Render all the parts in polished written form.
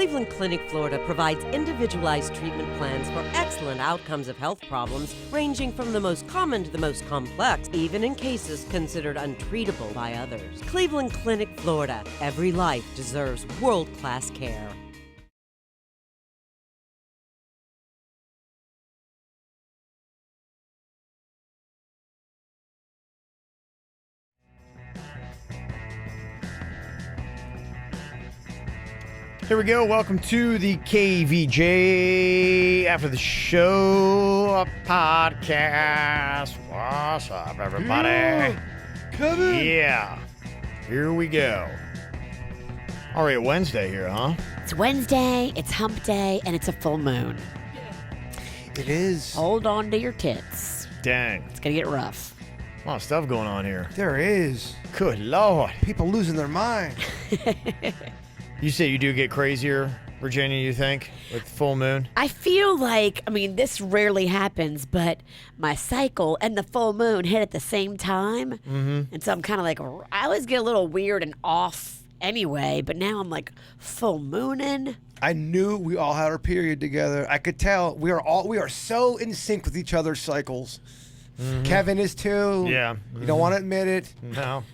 Cleveland Clinic, Florida provides individualized treatment plans for excellent outcomes of health problems ranging from the most common to the most complex, even in cases considered untreatable by others. Cleveland Clinic, Florida. Every life deserves world-class care. Here we go. Welcome to the KVJ After the Show Podcast. What's up, everybody? Kevin. Yeah. Here we go. All right, Wednesday here, huh? It's Wednesday, it's hump day, and it's a full moon. It is. Hold on to your tits. Dang. It's going to get rough. A lot of stuff going on here. There is. Good Lord. People losing their mind. You say you do get crazier, Virginia, you think, with full moon? I feel like, this rarely happens, but my cycle and the full moon hit at the same time. Mm-hmm. And so I'm kind of like, I always get a little weird and off anyway, but now I'm like, full mooning. I knew we all had our period together. I could tell we are so in sync with each other's cycles. Mm-hmm. Kevin is too. Yeah. You don't want to admit it. No.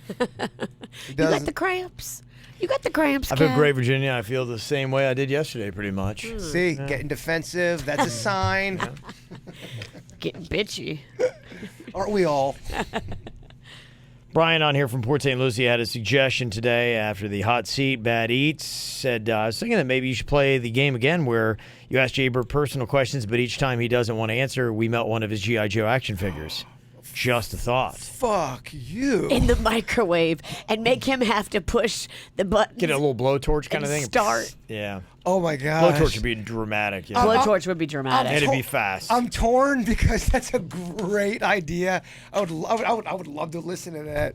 You got the cramps. You got the cramps, I feel great, Virginia. I feel the same way I did yesterday, pretty much. See, getting defensive. That's a sign. Getting bitchy. Aren't we all? Brian on here from Port St. Lucie had a suggestion today after the hot seat, bad eats. Said, I was thinking that maybe you should play the game again where you ask Jaybird personal questions, but each time he doesn't want to answer, we melt one of his G.I. Joe action figures. Just a thought. Fuck you. In the microwave and make him have to push the button. Get a little blowtorch kind of thing. Start. Yeah. Oh my gosh. Blowtorch would be dramatic. Yeah. Blowtorch would be dramatic. And it'd be fast. I'm torn because that's a great idea. I would love to listen to that,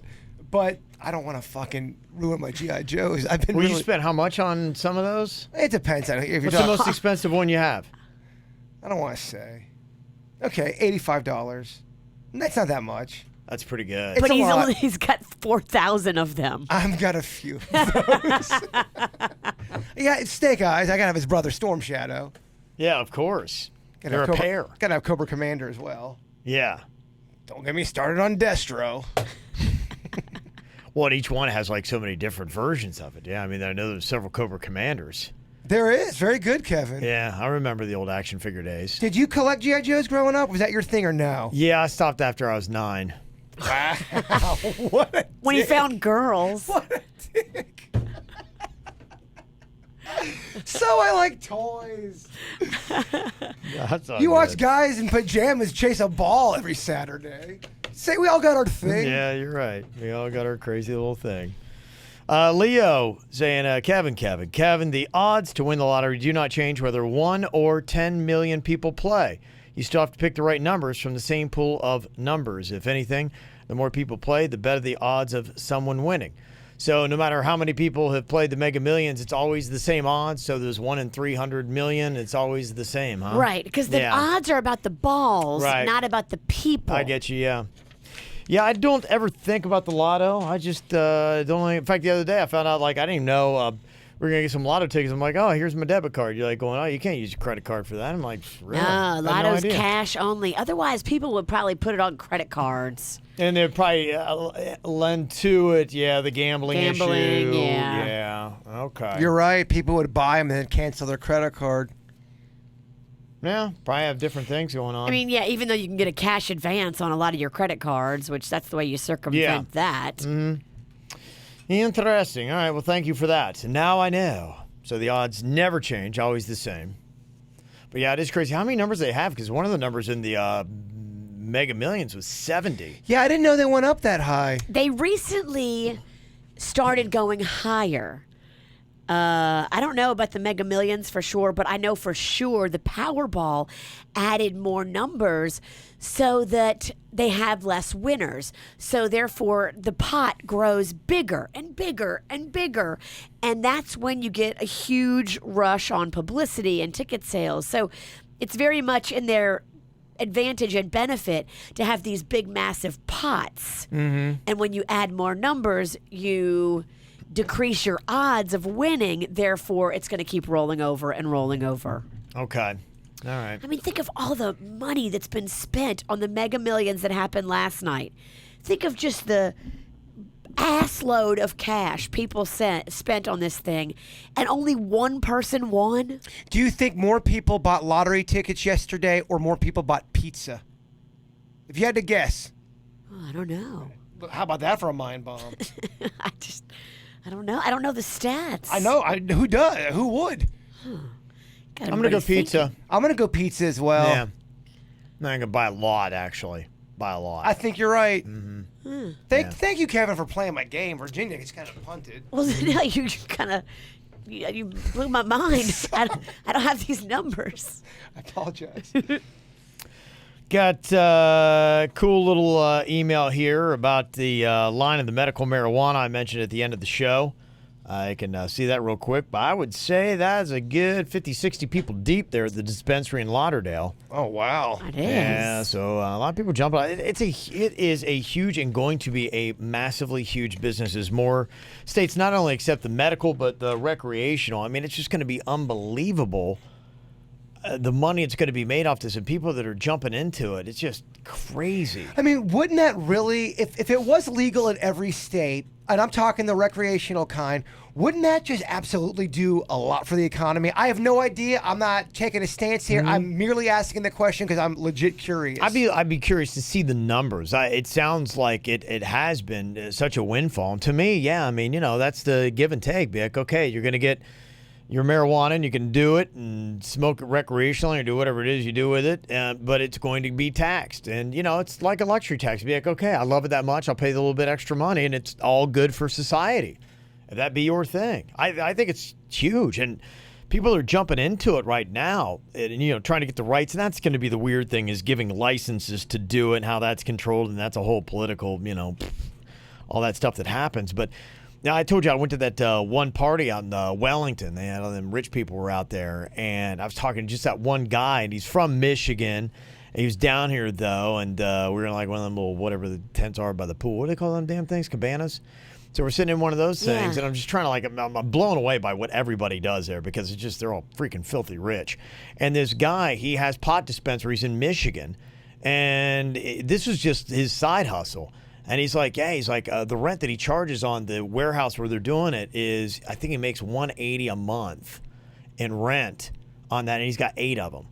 but I don't want to fucking ruin my G.I. Joes. Well, you spent how much on some of those? It depends. If you're What's the most expensive one you have? I don't want to say. Okay, $85. That's not that much. That's pretty good. But It's he's got 4,000 of them. I've got a few of those. Yeah, it's Snake Eyes. I gotta have his brother Storm Shadow. Yeah, of course. They're a Cobra, pair. Gotta have Cobra Commander as well. Yeah. Don't get me started on Destro. Well, and each one has like so many different versions of it. Yeah, I know there's several Cobra Commanders. There is. Very good, Kevin. Yeah, I remember the old action figure days. Did you collect G.I. Joes growing up? Was that your thing or no? Yeah, I stopped after I was 9. Wow. What a When he found girls. What a dick. So I like toys. That's all You watch good. guys in pajamas chase a ball every Saturday. Say we all got our thing. Yeah, you're right. We all got our crazy little thing. Leo saying, Kevin, the odds to win the lottery do not change whether 1 or 10 million people play. You still have to pick the right numbers from the same pool of numbers. If anything, the more people play, the better the odds of someone winning. So no matter how many people have played the Mega Millions, it's always the same odds. So there's 1 in 300 million. It's always the same, huh? Right, because the odds are about the balls, Right. not about the people. I get you, yeah. Yeah, I don't ever think about the lotto. I just don't. In fact, the other day I found out I didn't even know we were gonna get some lotto tickets. I'm like, oh, here's my debit card. You're like going, oh, you can't use your credit card for that. I'm like, really? No, I had Lotto's idea. cash only. Otherwise, people would probably put it on credit cards. And they'd probably lend to it. Yeah, the gambling issue. Yeah. Yeah. Okay. You're right. People would buy them and then cancel their credit card. Yeah, probably have different things going on. Yeah, even though you can get a cash advance on a lot of your credit cards, which that's the way you circumvent that. Mm-hmm. Interesting. All right, well, thank you for that. And now I know. So the odds never change, always the same. But yeah, it is crazy how many numbers they have, because one of the numbers in the Mega Millions was 70. Yeah, I didn't know they went up that high. They recently started going higher. I don't know about the Mega Millions for sure, but I know for sure the Powerball added more numbers so that they have less winners. So therefore, the pot grows bigger and bigger and bigger. And that's when you get a huge rush on publicity and ticket sales. So it's very much in their advantage and benefit to have these big, massive pots. Mm-hmm. And when you add more numbers, you decrease your odds of winning. Therefore, it's going to keep rolling over and rolling over. Okay. All right. I mean, think of all the money that's been spent on the Mega Millions that happened last night. Think of just the ass load of cash people spent on this thing, and only one person won. Do you think more people bought lottery tickets yesterday or more people bought pizza? If you had to guess. Oh, I don't know. How about that for a mind bomb? I don't know. I don't know the stats. I know. Who does? Who would? God, I'm going to go everybody's pizza. thinking. I'm going to go pizza as well. Yeah. I'm going to buy a lot, actually. Buy a lot. I think you're right. Mm-hmm. Thank you, Kevin, for playing my game. Virginia gets kind of punted. Well, now you kind of you blew my mind. I don't have these numbers. I apologize. Got a cool little email here about the line of the medical marijuana I mentioned at the end of the show. I can see that real quick, but I would say that's a good 50, 60 people deep there at the dispensary in Lauderdale. Oh, wow. It is. Yeah, so a lot of people jump on it. It is a huge and going to be a massively huge business as more states not only accept the medical but the recreational. I mean, it's just going to be unbelievable. The money it's going to be made off this and people that are jumping into it. It's just crazy. I mean, wouldn't that really, if it was legal in every state, and I'm talking the recreational kind, wouldn't that just absolutely do a lot for the economy? I have no idea. I'm not taking a stance here. I'm merely asking the question because I'm legit curious. I'd be curious to see the numbers. It sounds like it has been such a windfall. And to me, yeah, I mean, that's the give and take. Be like, okay, you're going to get your marijuana and you can do it and smoke it recreationally or do whatever it is you do with it, but it's going to be taxed. And, it's like a luxury tax. Be like, okay, I love it that much. I'll pay the little bit extra money and it's all good for society. If that be your thing. I think it's huge. And people are jumping into it right now and, trying to get the rights. And that's going to be the weird thing is giving licenses to do it and how that's controlled. And that's a whole political, all that stuff that happens. But now, I told you I went to that one party out in Wellington. They had all them rich people were out there. And I was talking to just that one guy, and he's from Michigan. And he was down here, though, and we were in like one of them little whatever the tents are by the pool. What do they call them damn things? Cabanas? So we're sitting in one of those things, and I'm just trying to I'm blown away by what everybody does there because it's just they're all freaking filthy rich. And this guy, he has pot dispensaries in Michigan, and this was just his side hustle. And he's like, the rent that he charges on the warehouse where they're doing it is, I think he makes $180 a month in rent on that, and he's got 8 of them.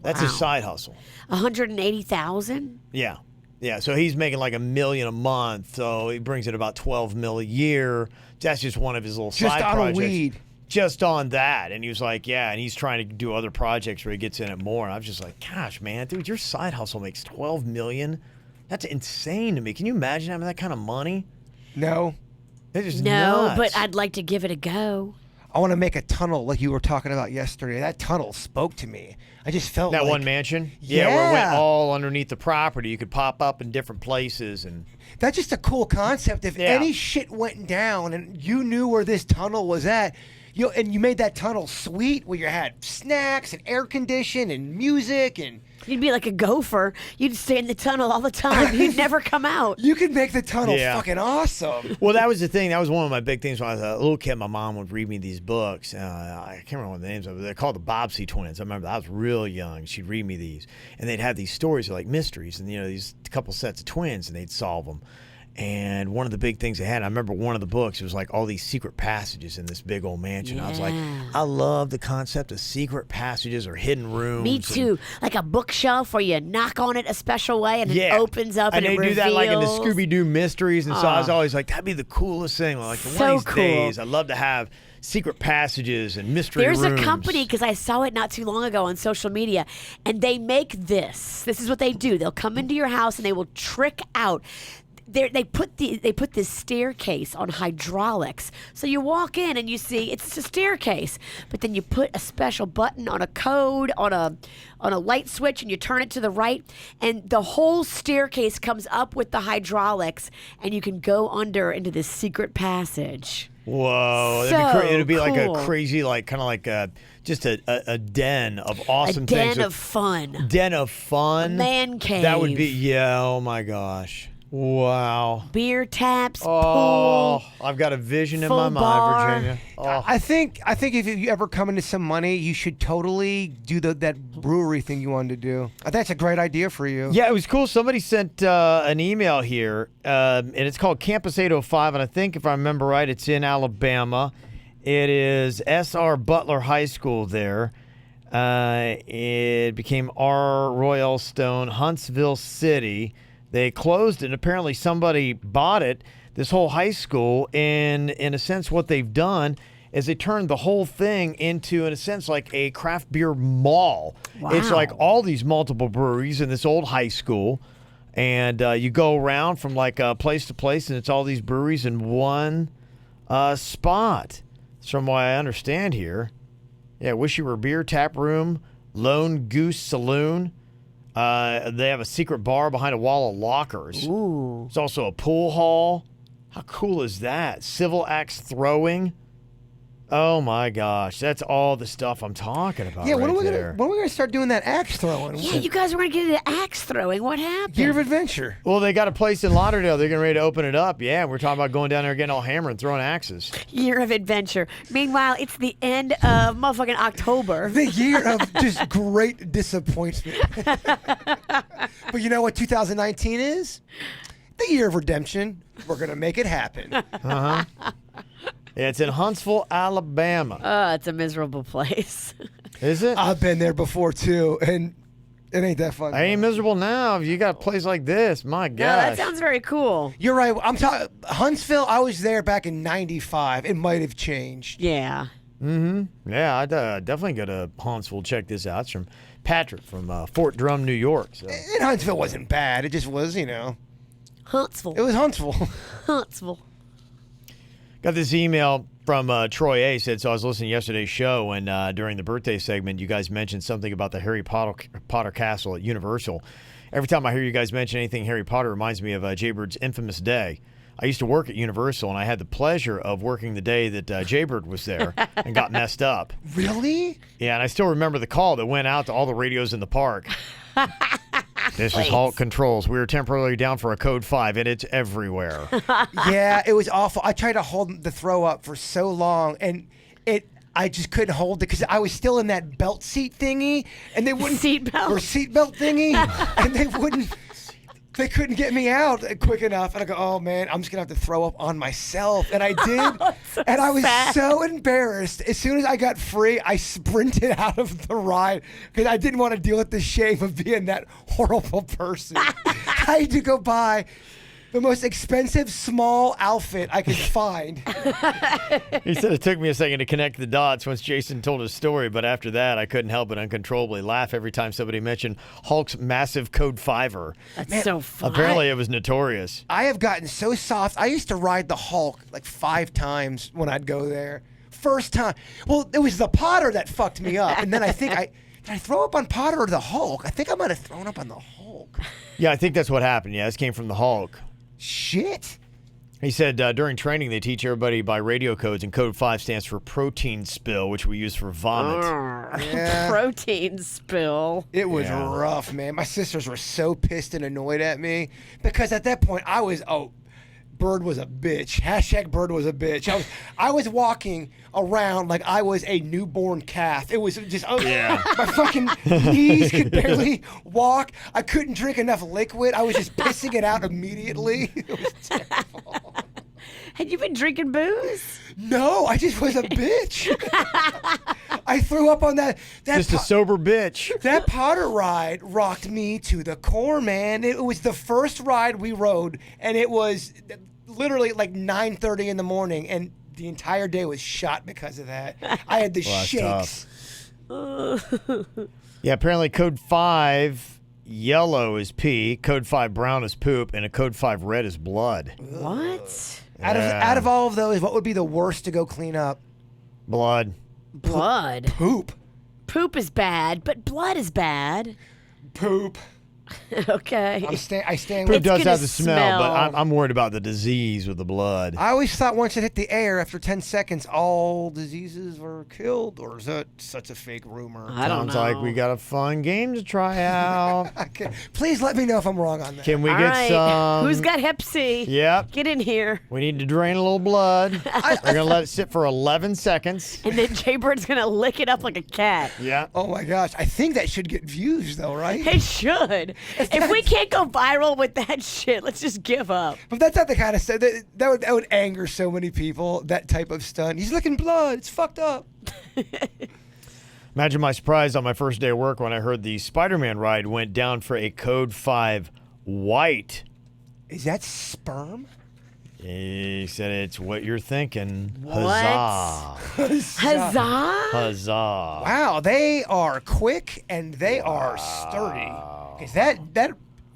That's his side hustle. $180,000? Yeah. Yeah, so he's making like $1 million a month, so he brings in about $12 million a year. That's just one of his little side projects. Just on weed. Just on that. And he was like, yeah, and he's trying to do other projects where he gets in it more. And I was just like, gosh, man, dude, your side hustle makes $12 million. That's insane to me. Can you imagine having that kind of money? No. It's just No, nuts. but I'd like to give it a go. I want to make a tunnel like you were talking about yesterday. That tunnel spoke to me. I just felt that like one mansion? Yeah, where it went Yeah. all underneath the property. You could pop up in different places. And that's just a cool concept. If any shit went down and you knew where this tunnel was at, and you made that tunnel sweet where you had snacks and air condition and music and You'd be like a gopher. You'd stay in the tunnel all the time. You'd never come out. you could make the tunnel Yeah. fucking awesome. well, that was the thing. That was one of my big things when I was a little kid. My mom would read me these books. I can't remember what the names of them. They're called the Bobbsey twins. I remember I was real young. She'd read me these, and they'd have these stories like mysteries, and these couple sets of twins, and they'd solve them. And one of the big things they had, I remember one of the books, it was like all these secret passages in this big old mansion. I was like, Yeah. I love the concept of secret passages or hidden rooms. Me too. Like a bookshelf where you knock on it a special way and it opens up and they it do that like in the reveals. Scooby-Doo mysteries. And so I was always like, that'd be the coolest thing. Like one So of these cool. days, I'd love to have secret passages and mystery There's rooms. a company, because I saw it not too long ago on social media, and they make this. This is what they do. They'll come into your house and they will trick out. They put this staircase on hydraulics, so you walk in and you see it's a staircase, but then you put a special button on a code on a light switch and you turn it to the right, and the whole staircase comes up with the hydraulics, and you can go under into this secret passage. Whoa, So it'd be like a cool. crazy, like kind of like just a den of awesome A things. den of fun. Den of fun. A man cave. That would be, yeah. Oh my gosh. Wow. Beer taps, Oh, pool. I've got a vision in full my mind, bar. Virginia. Oh. I think if you ever come into some money, you should totally do that brewery thing you wanted to do. I think that's a great idea for you. Yeah, it was cool. Somebody sent an email here, and it's called Campus 805, and I think if I remember right, it's in Alabama. It is S.R. Butler High School there. It became R. Royal Stone, Huntsville City. They closed it, and apparently somebody bought it, this whole high school, and in a sense what they've done is they turned the whole thing into, in a sense, like a craft beer mall. Wow. It's like all these multiple breweries in this old high school, and you go around from like place to place, and it's all these breweries in one spot. That's from what I understand here. Yeah, Wish You Were Beer Tap Room, Lone Goose Saloon. They have a secret bar behind a wall of lockers. Ooh. There's also a pool hall. How cool is that? Civil axe throwing. Oh my gosh, that's all the stuff I'm talking about. Yeah, right when are we there. gonna start doing that axe throwing? Yeah, you guys were going to get into axe throwing. What happened? Year of Adventure. Well, they got a place in Lauderdale. They're getting ready to open it up. Yeah, we're talking about going down there and getting all hammered and throwing axes. Year of Adventure. Meanwhile, it's the end of motherfucking October. The year of just great disappointment. But you know what 2019 is? The year of redemption. We're gonna make it happen. Yeah, it's in Huntsville, Alabama. It's a miserable place. Is it? I've been there before too, and it ain't that fun. I ain't miserable now. If you got a place like this, my gosh. No, that sounds very cool. You're right. I'm talking Huntsville. I was there back in '95. It might have changed. Yeah. Yeah, I'd definitely go to Huntsville. Check this out. It's from Patrick from Fort Drum, New York. So. And Huntsville wasn't bad. It just was, Huntsville. it was Huntsville. Huntsville. Got this email from Troy A. Said, so I was listening to yesterday's show, and during the birthday segment, you guys mentioned something about the Harry Potter castle at Universal. Every time I hear you guys mention anything Harry Potter, it reminds me of Jaybird's infamous day. I used to work at Universal, and I had the pleasure of working the day that Jaybird was there and got messed up. Really? Yeah, and I still remember the call that went out to all the radios in the park. This is Hulk Controls. We are temporarily down for a code 5, and it's everywhere. Yeah, it was awful. I tried to hold the throw up for so long, and I just couldn't hold it because I was still in that belt seat thingy, and they wouldn't seatbelt thingy, and they wouldn't. They couldn't get me out quick enough, and I go, "Oh man, I'm just gonna have to throw up on myself." And I did, and I was so embarrassed. As soon as I got free, I sprinted out of the ride because I didn't want to deal with the shame of being that horrible person. I had to go buy the most expensive small outfit I could find. He said it took me a second to connect the dots once Jason told his story, but after that, I couldn't help but uncontrollably laugh every time somebody mentioned Hulk's massive code 5er. That's so fun. Apparently, it was notorious. I have gotten so soft. I used to ride the Hulk like 5 times when I'd go there. First time. Well, it was the Potter that fucked me up. And then I think did I throw up on Potter or the Hulk? I think I might have thrown up on the Hulk. Yeah, I think that's what happened. Yeah, this came from the Hulk. Shit. He said during training, they teach everybody by radio codes, and code 5 stands for protein spill, which we use for vomit. Yeah. Protein spill. It was rough, man. My sisters were so pissed and annoyed at me because at that point Bird was a bitch. # Bird was a bitch. I was walking around like I was a newborn calf. It was just my fucking knees could barely walk. I couldn't drink enough liquid. I was just pissing it out immediately. It was terrible. Had you been drinking booze? No, I just was a bitch. I threw up on that. Just a sober bitch. That Potter ride rocked me to the core, man. It was the first ride we rode, and it was literally like 9:30 in the morning, and the entire day was shot because of that. I had the shakes. Yeah, apparently code 5 yellow is pee, code 5 brown is poop, and a code 5 red is blood. What? Out of all of those, what would be the worst to go clean up? Blood. Blood. Poop. Poop is bad, but blood is bad. Poop. Okay. I stand It with. does gonna have the smell, but smell. I'm worried about the disease with the blood. I always thought once it hit the air, after 10 seconds, all diseases were killed. Or is that such a fake rumor? I don't Sounds know. like we got a fun game to try out. Okay. Please let me know if I'm wrong on that. Can we All get right. some? Who's got Hep C? Yep. Get in here. We need to drain a little blood. We're going to let it sit for 11 seconds. And then Jaybird's going to lick it up like a cat. Yeah. Oh my gosh. I think that should get views, though, right? It should. If we can't go viral with that shit, let's just give up. But that's not the kind of stuff that would anger so many people, that type of stunt. He's licking blood. It's fucked up. Imagine my surprise on my first day of work when I heard the Spider-Man ride went down for a Code 5 white. Is that sperm? He said it's what you're thinking. What? Huzzah. Huzzah! Huzzah. Wow, they are quick and they are sturdy. Because that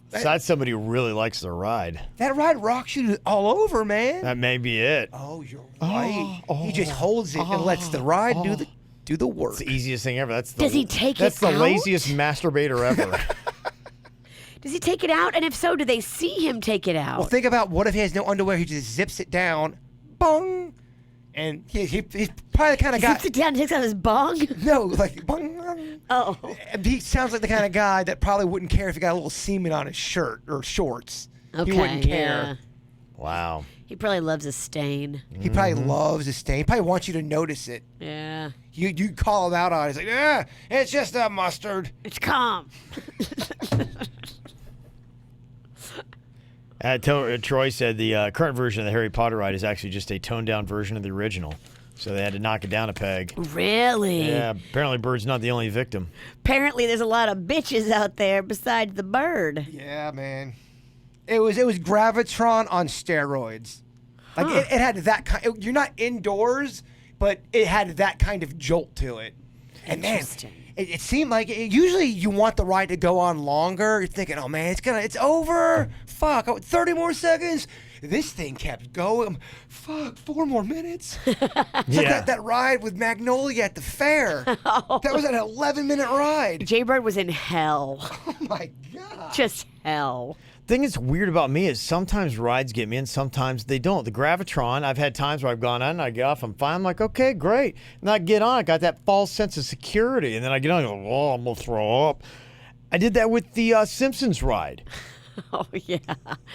So that's somebody who really likes the ride. ride rocks you all over, man. That may be it. Oh, you're right. He just holds it and lets the ride do the work. It's the easiest thing ever. Does he take it That's the out? laziest masturbator ever. Does he take it out? And if so, do they see him take it out? Well, think about what if he has no underwear? He just zips it down, bong, and he's probably the kind of he guy. zips it down and takes out his bong? No, like bong. Oh. He sounds like the kind of guy that probably wouldn't care if he got a little semen on his shirt or shorts. Okay, He wouldn't care. Wow. He probably loves a stain. He probably loves his stain. He probably wants you to notice it. Yeah. You call him out on it. He's like, yeah, it's just a mustard. It's calm. Troy said the current version of the Harry Potter ride is actually just a toned-down version of the original. So they had to knock it down a peg. Really? Yeah, apparently Bird's not the only victim. Apparently there's a lot of bitches out there besides the bird. Yeah, man. It was Gravitron on steroids. Like it had that kind. You're not indoors, but it had that kind of jolt to it. And man, Interesting. it seemed like usually you want the ride to go on longer. You're thinking, oh man, it's over. Fuck, 30 more seconds. This thing kept going. Fuck, 4 more minutes. It's like that ride with Magnolia at the fair. That was an 11-minute ride. Jaybird was in hell. Oh my god. Just hell. Thing that's weird about me is sometimes rides get me and sometimes they don't. The Gravitron, I've had times where I've gone on and I get off, I'm fine. I'm like, okay, great. And I get on, I got that false sense of security. And then I get on and go, oh, I'm going to throw up. I did that with the Simpsons ride. Oh, yeah.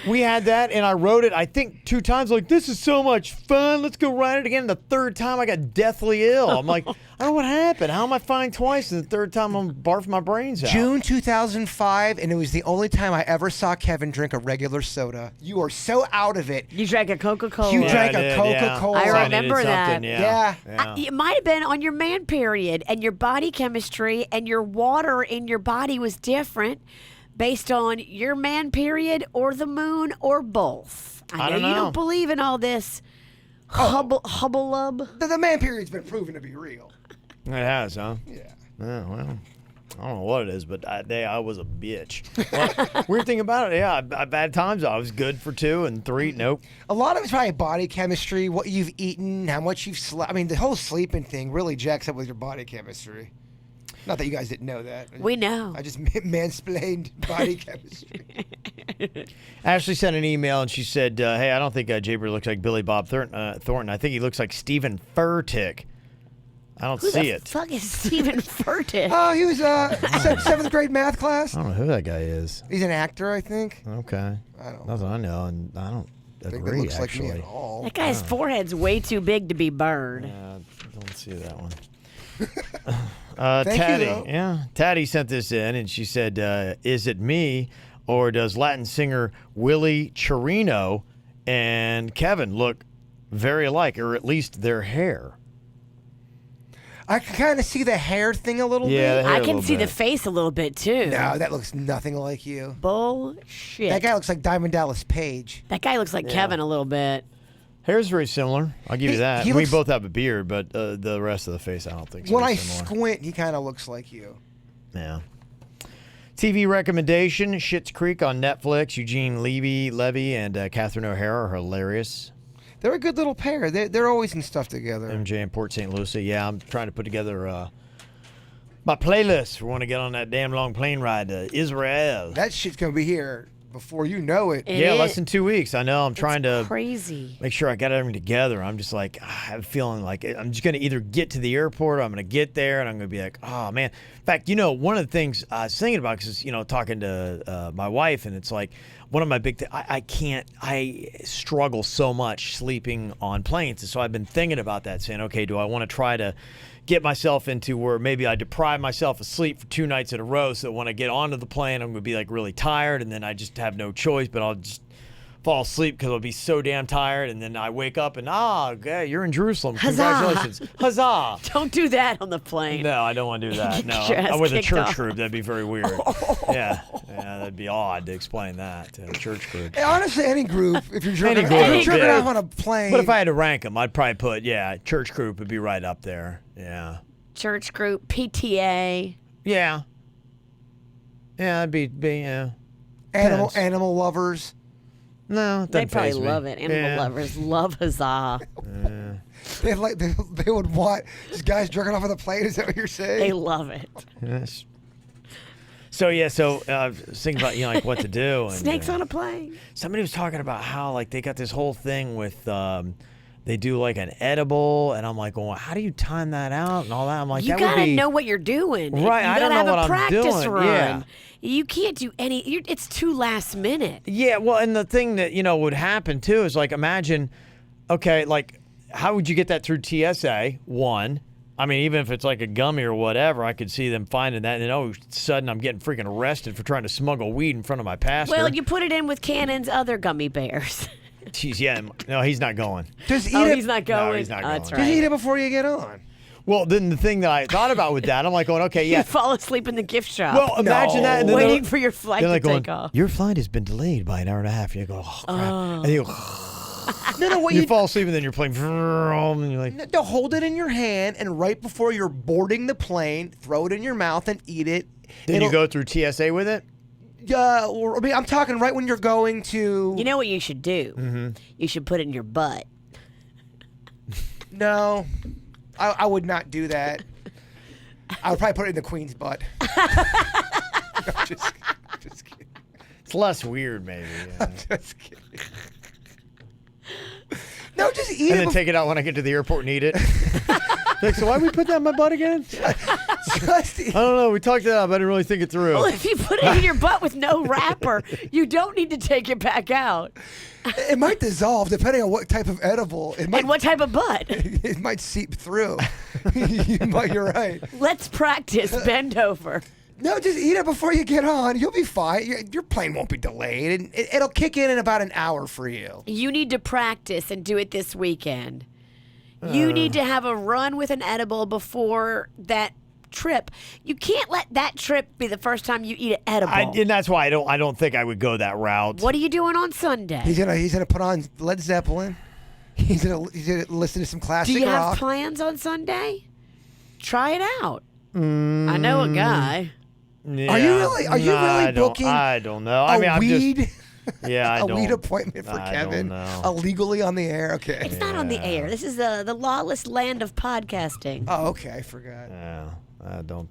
We had that, and I rode it, I think, 2 times. Like, this is so much fun. Let's go ride it again. And the 3rd time, I got deathly ill. I'm like, I don't know what happened. How am I fine twice? And the 3rd time, I'm barfing my brains out. June 2005, and it was the only time I ever saw Kevin drink a regular soda. You are so out of it. You drank a Coca-Cola. You Yeah, drank I a did, Coca-Cola. I So I remember needed that. something, Yeah. It might have been on your man period, and your body chemistry and your water in your body was different based on your man period or the moon or both. I know don't you know. don't believe in all this hubbub. The man period's been proven to be real. It has, huh? Yeah. Yeah, well, I don't know what it is, but I was a bitch. Well, weird thing about it, yeah, I've had times I was good for 2 and 3, nope. A lot of it's probably body chemistry, what you've eaten, how much you've slept. I mean, the whole sleeping thing really jacks up with your body chemistry. Not that you guys didn't know that. We know. I just mansplained body chemistry. Ashley sent an email and she said, hey, I don't think Jaybird looks like Billy Bob Thornton. I think he looks like Stephen Furtick. I don't Who see the it. fuck is Stephen Furtick? Oh, he was 7th grade math class. I don't know who that guy is. He's an actor, I think. Okay. I don't Nothing I know, and I don't think agree, that looks actually. like me at all. That guy's forehead's way too big to be Bird. Don't see that one. Thank you, Taddy, though. yeah. Taddy sent this in, and she said, is it me, or does Latin singer Willie Chirino and Kevin look very alike, or at least their hair? I can kind of see the hair thing a little Yeah, bit. the hair I a can little see the bit. face a little bit too. No, that looks nothing like you. Bullshit. That guy looks like Diamond Dallas Page. That guy looks like Kevin a little bit. Hair's very similar. I'll give you He- that. he We looks- both have a beard, but the rest of the face, I don't think so. When I similar. squint, he kind of looks like you. Yeah. TV recommendation: Schitt's Creek on Netflix. Eugene Levy and Catherine O'Hara are hilarious. They're a good little pair. They're always in stuff together. MJ and Port St. Lucie. Yeah, I'm trying to put together My playlist. We want to get on that damn long plane ride to Israel. That shit's gonna be here before you know it. It Yeah, is. less than 2 weeks. I know. I'm trying to Crazy. make sure I got everything together. I'm just like, I have a feeling like I'm just going to either get to the airport or I'm going to get there and I'm going to be like, oh, man. In fact, one of the things I was thinking about, because, talking to my wife, and it's like one of my big things, I struggle so much sleeping on planes. And so I've been thinking about that, saying, okay, do I want to try to get myself into where maybe I deprive myself of sleep for 2 nights in a row so that when I get onto the plane, I'm going to be like really tired and then I just have no choice, but I'll just fall asleep because I'll be so damn tired. And then I wake up and, okay, you're in Jerusalem. Congratulations. Huzzah. Don't do that on the plane. No, I don't want to do that. Get No, your ass I'm with a kicked church off. group. That'd be very weird. Yeah, that'd be odd to explain that to a church group. Hey, honestly, any group, if you're jerking, Any group, yeah. off on a plane. But if I had to rank them, I'd probably put, church group would be right up there. Yeah. Church group, PTA. Yeah. Yeah, it'd be Depends. animal lovers, No, it They doesn't probably faze me. love it. Animal Yeah. lovers love huzzah. they would want just guys jerking off on the plane. Is that what you're saying? They love it. Yes. So I was thinking about like what to do. And, Snakes on a plane. Somebody was talking about how like they got this whole thing with they do like an edible, and I'm like, well, how do you time that out and all that? I'm like, You that gotta would be know what you're doing. Right, You I don't gotta have know a what I'm practice doing. run. Yeah. You can't do any. It's too last minute. Yeah, well, and the thing that would happen too is like imagine, okay, like how would you get that through TSA? One, I mean, even if it's like a gummy or whatever, I could see them finding that, and then all of a sudden I'm getting freaking arrested for trying to smuggle weed in front of my pastor. Well, you put it in with Cannon's other gummy bears. Jeez, yeah, no, he's not going. Just eat Oh, it. he's not going. No, he's not That's going. Just right. eat it before you get on. Well, then the thing that I thought about with that, I'm like going, okay, You yeah. fall asleep in the gift shop. Well, imagine that. And then waiting they're- for your flight they're to like going, take off. your flight has been delayed by an hour and a half. You go, oh, crap. And you go, No, what you fall asleep and then you're playing, and you're like, No, hold it in your hand, and right before you're boarding the plane, throw it in your mouth and eat it. then you go through TSA with it? I mean, I'm talking right when you're going to. You know what you should do? Mm-hmm. You should put it in your butt. No, I would not do that. I would probably put it in the queen's butt. No, just kidding. It's less weird, maybe. Yeah. Just kidding. No, just eat And it. then take it out when I get to the airport and eat it. Like, so why we put that in my butt again? Just eat. I don't know. We talked it out, but I didn't really think it through. Well, if you put it in your butt with no wrapper, you don't need to take it back out. It might dissolve depending on what type of edible. It might. And what type of butt? It might seep through. You're right. Let's practice. Bend over. No, just eat it before you get on. You'll be fine. Your plane won't be delayed, and it'll kick in about an hour for you. You need to practice and do it this weekend. You need to have a run with an edible before that trip. You can't let that trip be the first time you eat an edible. And that's why I don't think I would go that route. What are you doing on Sunday? He's gonna put on Led Zeppelin. He's gonna listen to some classic Do you rock. have plans on Sunday? Try it out. I know a guy. Yeah. Are you really I don't- booking I don't know. a I mean, I'm weed? just. Yeah, I a don't. weed appointment for I Kevin, don't know. illegally on the air. Okay. It's not on the air. This is the lawless land of podcasting. Oh, okay. I forgot. Yeah, I don't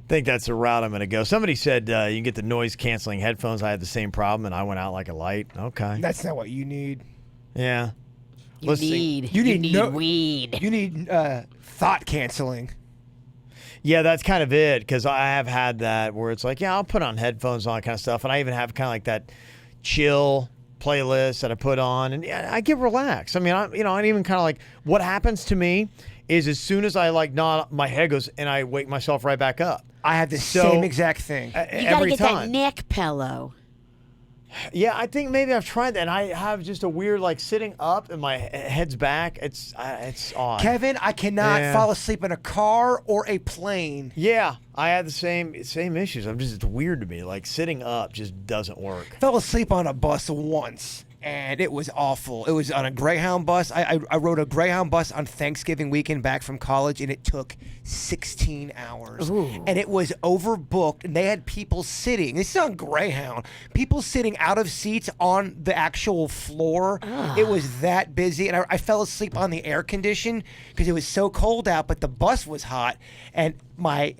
think that's the route I'm going to go. Somebody said you can get the noise canceling headphones. I had the same problem, and I went out like a light. Okay. That's not what you need. Yeah. You Let's see. need, You you need need no- weed. You need thought canceling. Yeah, that's kind of it, because I have had that where it's like, yeah, I'll put on headphones and all that kind of stuff, and I even have kind of like that chill playlist that I put on, and yeah, I get relaxed. I mean, I even kind of like what happens to me is as soon as I like nod, my head goes and I wake myself right back up. I have the So- same exact thing. You gotta Every get time. that neck pillow. Yeah, I think maybe I've tried that, and I have just a weird like sitting up and my head's back. It's odd. Kevin, I cannot Yeah. fall asleep in a car or a plane. Yeah, I had the same issues. It's weird to me. Like sitting up just doesn't work. Fell asleep on a bus once. and it was awful. It was on a Greyhound bus. I rode a Greyhound bus on Thanksgiving weekend back from college, and it took 16 hours. Ooh. And it was overbooked, and they had people sitting. This is on Greyhound. People sitting out of seats on the actual floor. It was that busy, and I fell asleep on the air condition because it was so cold out, but the bus was hot, and my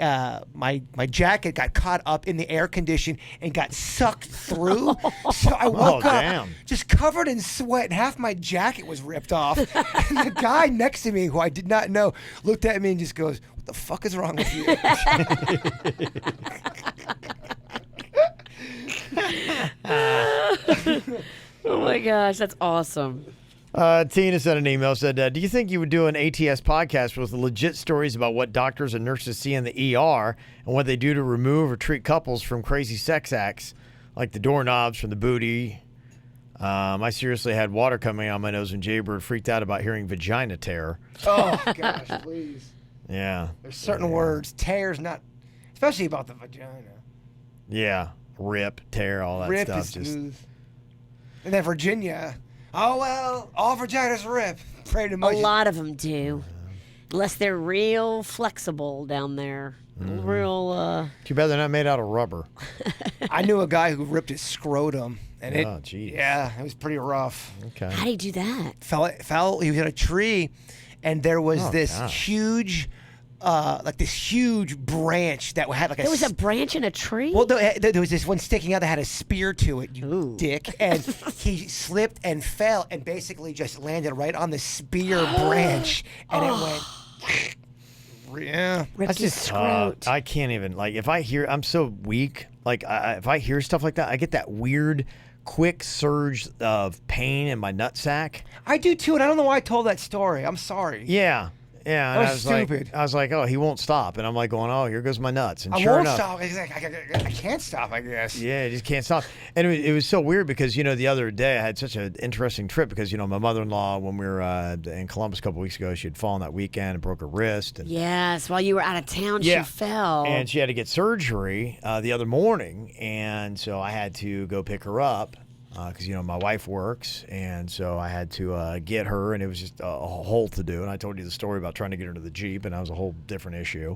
jacket got caught up in the air condition and got sucked through. So I woke up just covered in sweat, and half my jacket was ripped off. And the guy next to me, who I did not know, looked at me and just goes, "What the fuck is wrong with you?" Oh my gosh, that's awesome. Tina sent an email, said, do you think you would do an ATS podcast with legit stories about what doctors and nurses see in the ER and what they do to remove or treat couples from crazy sex acts, like the doorknobs from the booty? I seriously had water coming out my nose when Jaybird freaked out about hearing vagina tear. Oh, gosh, please. Yeah. There's certain words. Tear's not, especially about the vagina. Yeah. Rip, tear, all that Rip stuff. is smooth. And then Virginia. Oh, well, all vaginas rip. Pretty much. A lot of them do. Unless they're real flexible down there. Real, Too bad they're not made out of rubber. I knew a guy who ripped his scrotum. And Oh, geez. yeah, it was pretty rough. Okay. How do you do that? He was in a tree, and there was this gosh. huge, this huge branch that had like There was a branch in a tree? Well, there was this one sticking out that had a spear to it, you Ooh. dick. And he slipped and fell and basically just landed right on the spear branch. And it went, yeah. Ripped That's his just scrot. I can't even, like, if I hear, I'm so weak. Like, if I hear stuff like that, I get that weird, quick surge of pain in my nutsack. I do too, and I don't know why I told that story. I'm sorry. Yeah. Yeah. That And was I was stupid. Like, I was like, oh, he won't stop. And I'm like going, oh, here goes my nuts. And I sure won't enough, stop. It's like, I can't stop, I guess. yeah, I just can't stop. And it was so weird because, the other day I had such an interesting trip because, my mother-in-law, when we were in Columbus a couple weeks ago, she had fallen that weekend and broke her wrist. And, Yes, while you were out of town, Yeah. she fell. and she had to get surgery the other morning. And so I had to go pick her up because, my wife works. And so I had to get her, and it was just a whole to-do. And I told you the story about trying to get her to the Jeep, and that was a whole different issue.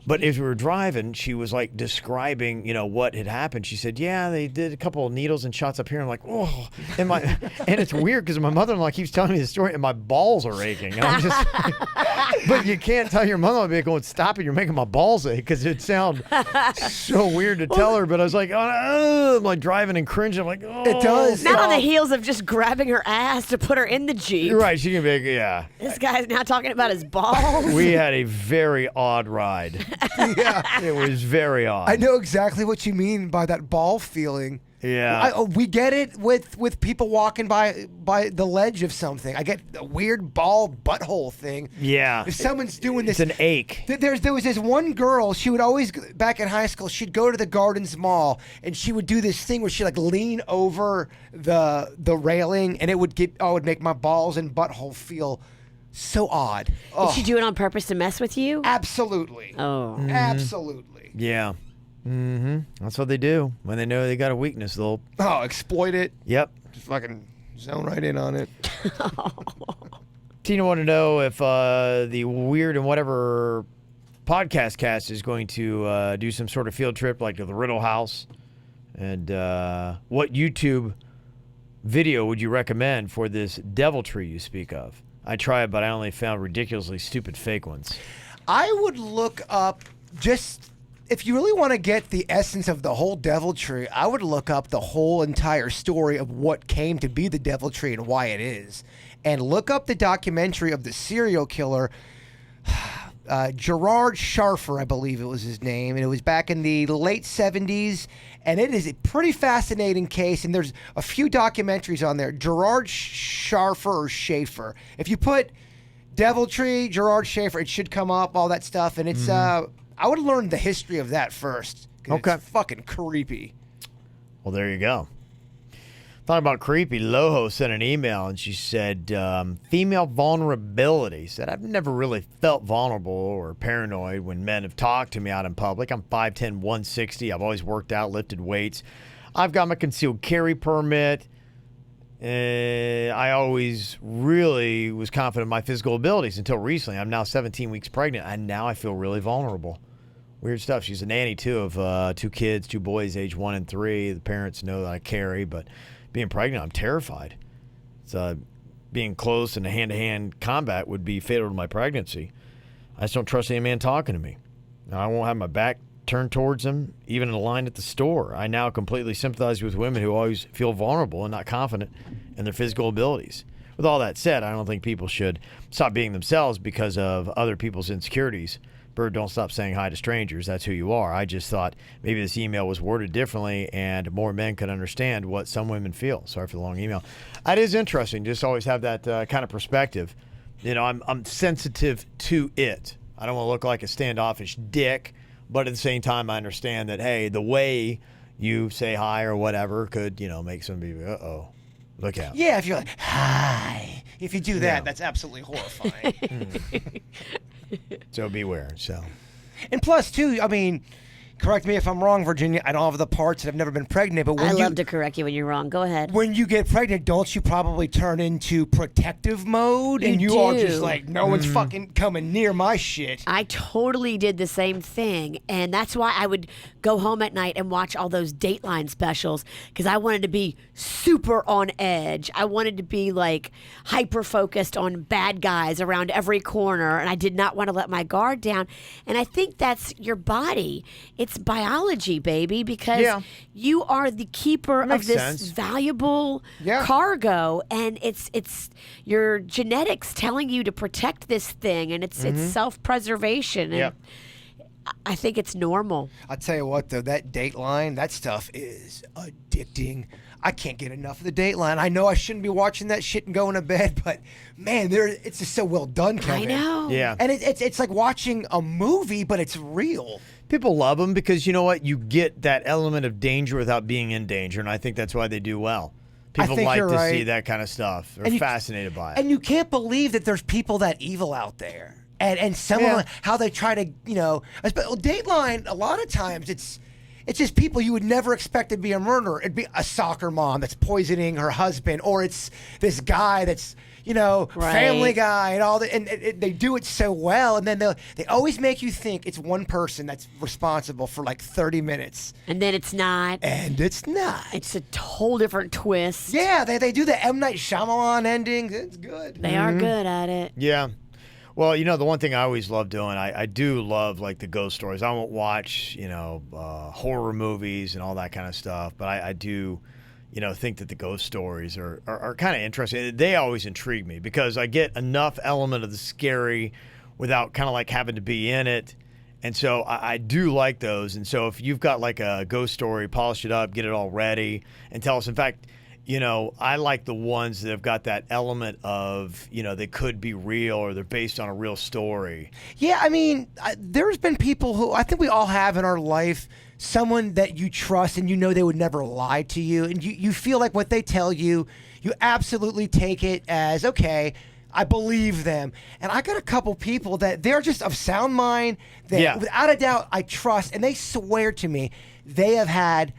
But as we were driving, she was like describing, what had happened. She said, "Yeah, they did a couple of needles and shots up here." I'm like, "Oh," and it's weird because my mother-in-law keeps telling me the story, and my balls are aching. And I'm just, but you can't tell your mother-in-law, going, "Stop it! You're making my balls ache," because it sounds so weird to tell her. But I was like, "Oh," I'm like driving and cringing. I'm like, "Oh, It does. Not on the heels of just grabbing her ass to put her in the Jeep. You're right. She can be, yeah." This guy's now talking about his balls. We had a very odd ride. Yeah. It was very odd. I know exactly what you mean by that ball feeling. Yeah. We get it with people walking by the ledge of something. I get a weird ball butthole thing. Yeah. If someone's doing this, It's an ache. There was this one girl. She would always, back in high school, she'd go to the Gardens Mall and she would do this thing where she like lean over the railing, and it would make my balls and butthole feel so odd. Did Oh, she do it on purpose to mess with you? absolutely. Oh. Absolutely. Yeah. Mm-hmm. That's what they do. When they know they got a weakness, they'll... Oh, exploit it. Yep. Just fucking zone right in on it. Tina wanted to know if the Weird and Whatever podcast cast is going to do some sort of field trip like to the Riddle House. And what YouTube video would you recommend for this deviltry you speak of? I tried, but I only found ridiculously stupid fake ones. I would look up if you really want to get the essence of the whole deviltry, I would look up the whole entire story of what came to be the deviltry and why it is. And look up the documentary of the serial killer, Gerard Scharfer, I believe it was his name. And it was back in the late 70s. And it is a pretty fascinating case. And there's a few documentaries on there. Gerard Scharfer or Schaefer. If you put deviltry, Gerard Schaefer, it should come up, all that stuff. And it's... I would learn the history of that first. 'Cause Okay. It's fucking creepy. Well, there you go. Talking about creepy, Loho sent an email and she said, female vulnerability. Said, I've never really felt vulnerable or paranoid when men have talked to me out in public. I'm 5'10", 160. I've always worked out, lifted weights. I've got my concealed carry permit. I always really was confident in my physical abilities until recently. I'm now 17 weeks pregnant, and now I feel really vulnerable. Weird stuff. She's a nanny, too, of 2 kids, 2 boys, age 1 and 3. The parents know that I carry, but being pregnant, I'm terrified. Being close in a hand-to-hand combat would be fatal to my pregnancy. I just don't trust any man talking to me. I won't have my back turned towards them, even in a line at the store. I now completely sympathize with women who always feel vulnerable and not confident in their physical abilities. With all that said, I don't think people should stop being themselves because of other people's insecurities. Bird, don't stop saying hi to strangers. That's who you are. I just thought maybe this email was worded differently and more men could understand what some women feel. Sorry for the long email. It is interesting. Just always have that kind of perspective. You know, I'm sensitive to it. I don't want to look like a standoffish dick, but at the same time, I understand that, hey, the way you say hi or whatever could, make somebody, look out. Yeah, if you're like, hi. If you do that, that's absolutely horrifying. So beware. And plus, too, I mean, correct me if I'm wrong, Virginia. I don't have the parts and I've never been pregnant, but I love to correct you when you're wrong. Go ahead. When you get pregnant, don't you probably turn into protective mode? And you are just like, no one's fucking coming near my shit. I totally did the same thing. And that's why I would go home at night and watch all those Dateline specials because I wanted to be super on edge. I wanted to be like hyper focused on bad guys around every corner. And I did not want to let my guard down. And I think that's your body. It's biology, baby, because you are the keeper of this valuable cargo, and it's your genetics telling you to protect this thing, and it's self-preservation. And I think it's normal. I'll tell you what, though, that Dateline, that stuff is addicting. I can't get enough of the Dateline. I know I shouldn't be watching that shit and going to bed, but man, it's just so well done, Kevin. I know. Yeah. And it's like watching a movie, but it's real. People love them because you know what? You get that element of danger without being in danger, and I think that's why they do well. People like to see that kind of stuff. They're fascinated by it. And you can't believe that there's people that evil out there. And some of them, how they try to, Dateline, a lot of times it's just people you would never expect to be a murderer. It'd be a soccer mom that's poisoning her husband, or it's this guy that's, Family Guy and all that. And they do it so well. And then they always make you think it's one person that's responsible for like 30 minutes. And then it's not. And it's not. It's a whole different twist. Yeah, they do the M. Night Shyamalan ending. It's good. They are good at it. Yeah. Well, the one thing I always love doing, I do love like the ghost stories. I won't watch, horror movies and all that kind of stuff, but I do, think that the ghost stories are kind of interesting. They always intrigue me because I get enough element of the scary without kind of like having to be in it. And so I do like those. And so if you've got like a ghost story, polish it up, get it all ready, and tell us. In fact, I like the ones that have got that element of, they could be real or they're based on a real story. Yeah, I mean, there's been people who I think we all have in our life, someone that you trust and they would never lie to you. And you feel like what they tell you, you absolutely take it as, okay, I believe them. And I got a couple people that they're just of sound mind that without a doubt I trust. And they swear to me they have had,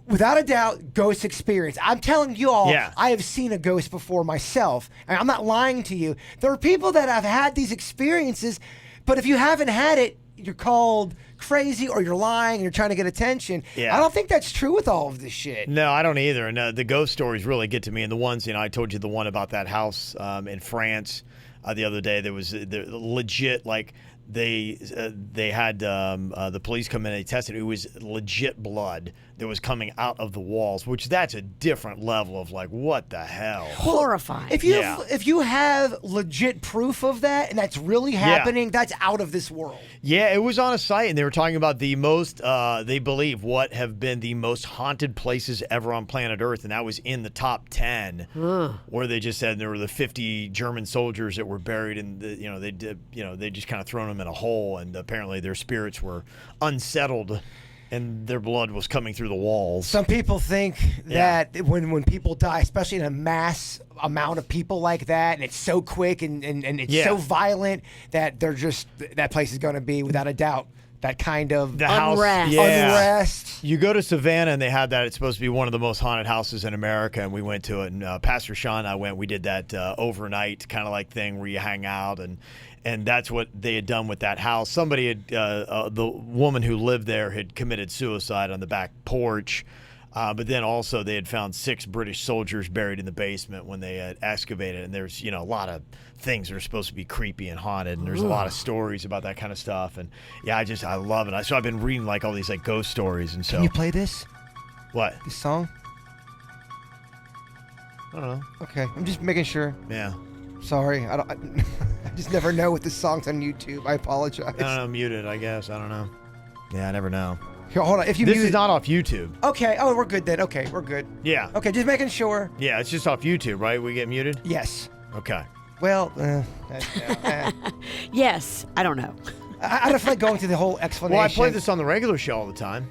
without a doubt, ghost experience. I'm telling you all, I have seen a ghost before myself. And I'm not lying to you. There are people that have had these experiences, but if you haven't had it, you're called crazy or you're lying and you're trying to get attention. Yeah. I don't think that's true with all of this shit. No, I don't either. And the ghost stories really get to me. And the ones, I told you the one about that house in France the other day. There was legit, like, they had the police come in and they tested it. It was legit blood that was coming out of the walls, which that's a different level of like, what the hell? Horrifying. If you have legit proof of that and that's really happening, that's out of this world. Yeah, it was on a site and they were talking about the most, they believe, what have been the most haunted places ever on planet Earth, and that was in the top 10, where they just said there were the 50 German soldiers that were buried in the, they just kind of thrown them in a hole, and apparently their spirits were unsettled and their blood was coming through the walls. Some people think that when people die, especially in a mass amount of people like that, and it's so quick and it's so violent that they're just, that place is going to be, without a doubt, that kind of The house, Unrest. yeah. unrest. You go to Savannah and they had that. It's supposed to be one of the most haunted houses in America, and we went to it. And Pastor Sean and I went. We did that overnight kind of like thing where you hang out, and that's what they had done with that house. Somebody had the woman who lived there had committed suicide on the back porch. But then also they had found 6 British soldiers buried in the basement when they had excavated. And there's, a lot of things that are supposed to be creepy and haunted. And there's a lot of stories about that kind of stuff. And yeah, I love it. So I've been reading like all these like ghost stories. And so Can you play this? What? This song? I don't know. Okay, I'm just making sure. Yeah. Sorry, I just never know with the songs on YouTube. I apologize. I don't know. Muted, I guess. I don't know. Yeah, I never know. Here, hold on. If you This mute is not off YouTube. Okay. Oh, we're good then. Okay, we're good. Yeah. Okay, just making sure. Yeah, it's just off YouTube, right? We get muted? Yes. Okay. Well, Yes. I don't know. I don't feel like going through the whole explanation. Well, I play this on the regular show all the time.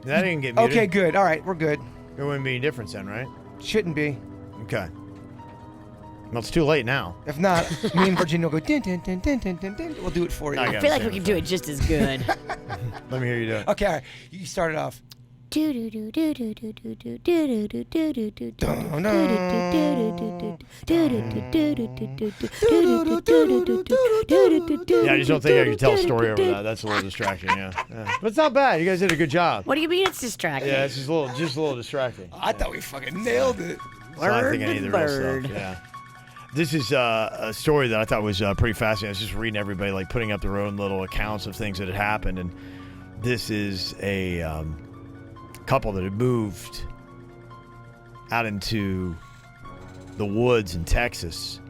That didn't get muted. Okay, good. All right, we're good. There wouldn't be any difference then, right? Shouldn't be. Okay. Well, it's too late now. If not, me and Virginia will go din din din din din din din. We'll do it for you. I I got feel it. like we can do it just as good. Let me hear you do it. Okay, all right. You start it off. Yeah, I just don't think I can tell a story over that. That's a little distracting, yeah. But it's not bad. You guys did a good job. What do you mean it's distracting? Yeah, it's just a little distracting. I thought we fucking nailed it. So I think I need the real Bird. stuff. Yeah. This is a story that I thought was pretty fascinating. I was just reading everybody like putting up their own little accounts of things that had happened, and this is a couple that had moved out into the woods in Texas.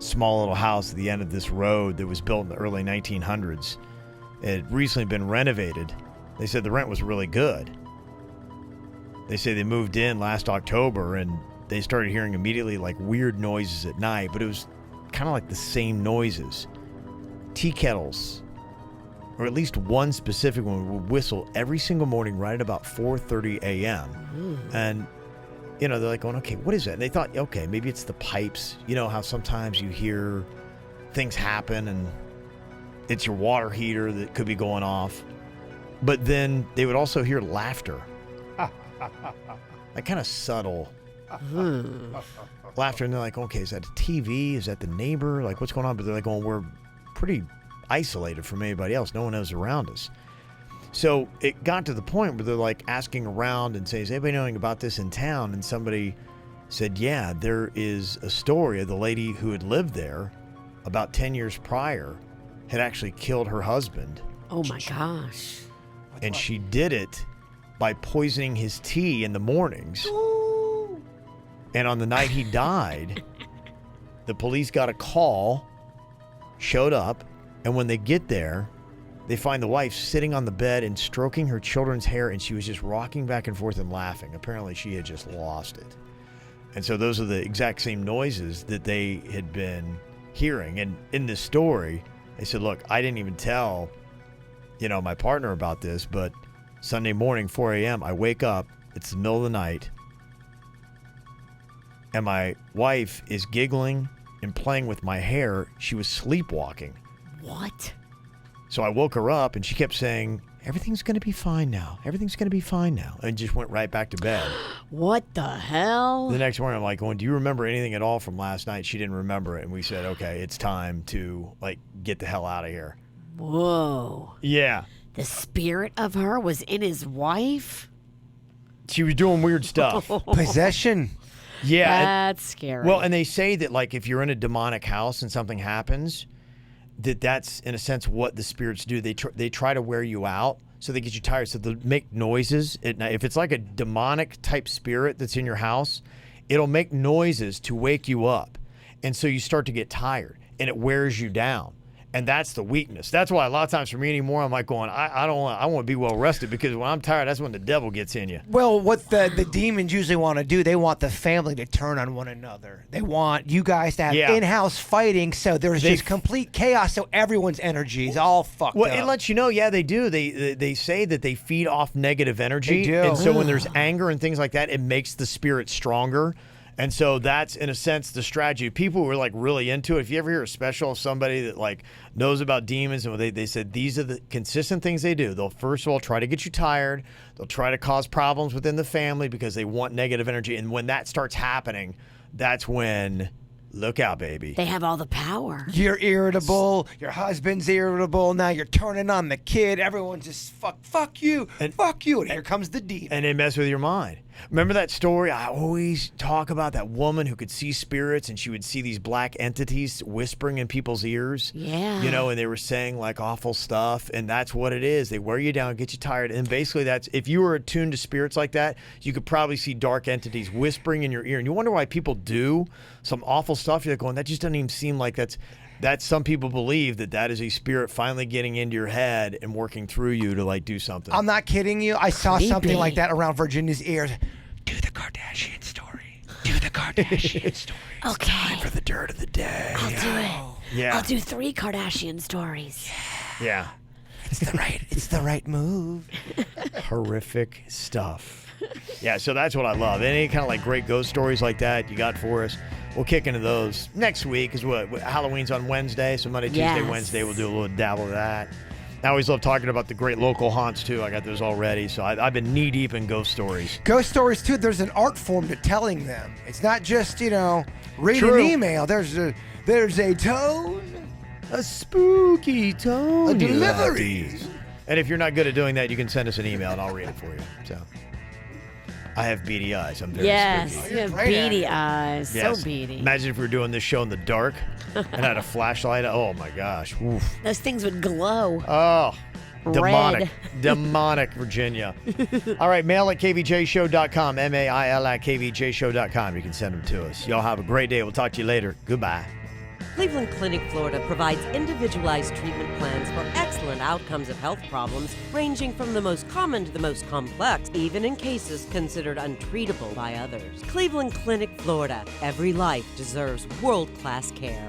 Small little house at the end of this road that was built in the early 1900s. It had recently been renovated. They said the rent was really good. They say they moved in last October and they started hearing immediately like weird noises at night, but it was kind of like the same noises. Tea kettles, or at least one specific one, would whistle every single morning right at about 4:30 a.m. And, they're like going, okay, what is that? And they thought, okay, maybe it's the pipes. You know how sometimes you hear things happen and it's your water heater that could be going off. But then they would also hear laughter. Like kind of subtle laughter. And they're like, okay, is that the TV? Is that the neighbor? Like, what's going on? But they're like, well, we're pretty isolated from anybody else. No one else around us. So it got to the point where they're like asking around and saying, is anybody knowing about this in town? And somebody said, yeah, there is a story of the lady who had lived there about 10 years prior had actually killed her husband. Oh my gosh. And she did it by poisoning his tea in the mornings. And on the night he died, the police got a call, showed up, and when they get there, they find the wife sitting on the bed and stroking her children's hair, and she was just rocking back and forth and laughing. Apparently, she had just lost it. And so those are the exact same noises that they had been hearing. And in this story, they said, look, I didn't even tell, my partner about this, but Sunday morning, 4 a.m., I wake up, it's the middle of the night, and my wife is giggling and playing with my hair. She was sleepwalking. What? So I woke her up, and she kept saying, everything's going to be fine now. Everything's going to be fine now. And just went right back to bed. What the hell? The next morning, I'm like, do you remember anything at all from last night? She didn't remember it. And we said, okay, it's time to, get the hell out of here. Whoa. Yeah. The spirit of her was in his wife? She was doing weird stuff. Possession. Yeah. That's scary. Well, and they say that, if you're in a demonic house and something happens, that's in a sense what the spirits do. They try to wear you out, so they get you tired. So they'll make noises at night. If it's like a demonic type spirit that's in your house, it'll make noises to wake you up, and so you start to get tired, and it wears you down. And that's the weakness. That's why a lot of times for me anymore, I'm like going, I want to be well rested, because when I'm tired, that's when the devil gets in you. Well, what the demons usually want to do, they want the family to turn on one another. They want you guys to have in-house fighting, so there's just complete chaos, so everyone's energy is all fucked up. Well, it lets you know, yeah, they do. They say that they feed off negative energy. They do. And so when there's anger and things like that, it makes the spirit stronger. And so that's, in a sense, the strategy. People who are like really into it. If you ever hear a special of somebody that like knows about demons, and they said these are the consistent things they do. They'll first of all try to get you tired. They'll try to cause problems within the family because they want negative energy. And when that starts happening, that's when, look out, baby. They have all the power. You're irritable. Your husband's irritable. Now you're turning on the kid. Everyone's just fuck you, fuck you. And here comes the demon. And they mess with your mind. Remember that story? I always talk about that woman who could see spirits, and she would see these black entities whispering in people's ears. Yeah. You know, and they were saying like awful stuff, and that's what it is. They wear you down, get you tired, and basically that's, if you were attuned to spirits like that, you could probably see dark entities whispering in your ear, and you wonder why people do some awful stuff. You're like going, that just doesn't even seem like that's some people believe that is a spirit finally getting into your head and working through you to like do something. I'm not kidding you. I saw Creepy. something like that around Virginia's ears. Do the Kardashian story. Do the Kardashian story. Okay. Time for the dirt of the day. I'll do it. Yeah. I'll do 3 Kardashian stories. Yeah. It's the right move. Horrific stuff. Yeah, so that's what I love. Any kind of like great ghost stories like that you got for us, we'll kick into those next week. Because Halloween's on Wednesday, so Monday, Tuesday, Yes. Wednesday, we'll do a little dabble of that. I always love talking about the great local haunts too. I got those already, so I've been knee deep in ghost stories. Ghost stories too. There's an art form to telling them. It's not just read True. an email. There's a tone, A spooky tone. a delivery. And if you're not good at doing that, you can send us an email and I'll read it for you. So I have beady eyes. I'm very Yes. spooky. You have great at beady it. eyes. Yes. So beady. Imagine if we were doing this show in the dark and had a flashlight. Oh my gosh. Oof. Those things would glow. Oh, demonic. Red. Demonic, Virginia. All right, mail at kvjshow.com, mail at kvjshow.com. You can send them to us. Y'all have a great day. We'll talk to you later. Goodbye. Cleveland Clinic, Florida provides individualized treatment plans for excellent outcomes of health problems, ranging from the most common to the most complex, even in cases considered untreatable by others. Cleveland Clinic, Florida. Every life deserves world-class care.